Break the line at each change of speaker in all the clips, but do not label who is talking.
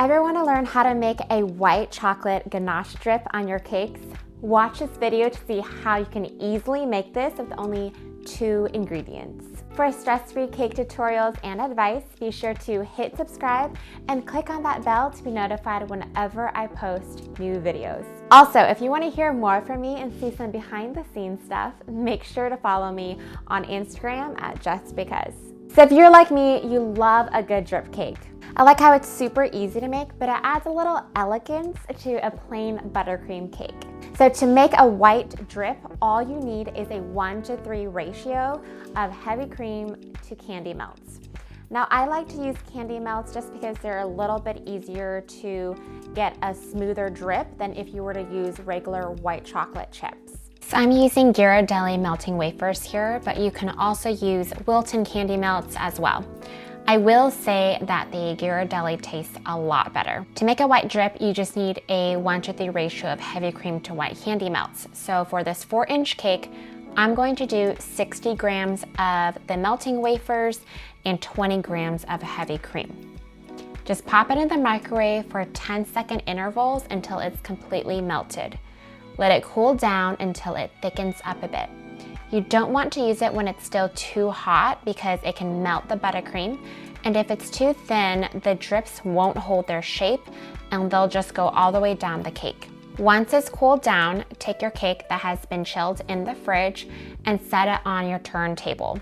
Ever want to learn how to make a white chocolate ganache drip on your cakes? Watch this video to see how you can easily make this with only 2 ingredients. For stress-free cake tutorials and advice, be sure to hit subscribe and click on that bell to be notified whenever I post new videos. Also, if you want to hear more from me and see some behind-the-scenes stuff, make sure to follow me on Instagram at @Bakecause. So if you're like me, you love a good drip cake. I like how it's super easy to make, but it adds a little elegance to a plain buttercream cake. So to make a white drip, all you need is a 1:3 ratio of heavy cream to candy melts. Now I like to use candy melts just because they're a little bit easier to get a smoother drip than if you were to use regular white chocolate chips. So I'm using Ghirardelli melting wafers here, but you can also use Wilton candy melts as well. I will say that the Ghirardelli tastes a lot better. To make a white drip, you just need a 1:3 ratio of heavy cream to white candy melts. So for this 4-inch cake, I'm going to do 60 grams of the melting wafers and 20 grams of heavy cream. Just pop it in the microwave for 10-second intervals until it's completely melted. Let it cool down until it thickens up a bit. You don't want to use it when it's still too hot because it can melt the buttercream. And if it's too thin, the drips won't hold their shape and they'll just go all the way down the cake. Once it's cooled down, take your cake that has been chilled in the fridge and set it on your turntable.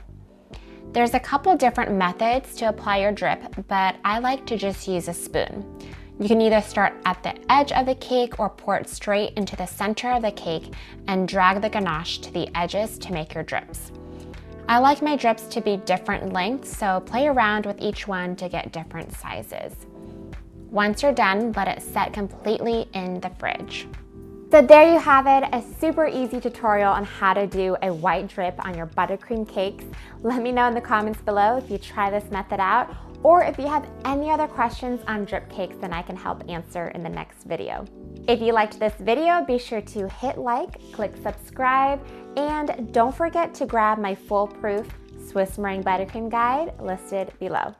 There's a couple different methods to apply your drip, but I like to just use a spoon. You can either start at the edge of the cake or pour it straight into the center of the cake and drag the ganache to the edges to make your drips. I like my drips to be different lengths, so play around with each one to get different sizes. Once you're done, let it set completely in the fridge. So there you have it, a super easy tutorial on how to do a white drip on your buttercream cakes. Let me know in the comments below if you try this method out, or if you have any other questions on drip cakes, then I can help answer in the next video. If you liked this video, be sure to hit like, click subscribe, and don't forget to grab my foolproof Swiss meringue buttercream guide listed below.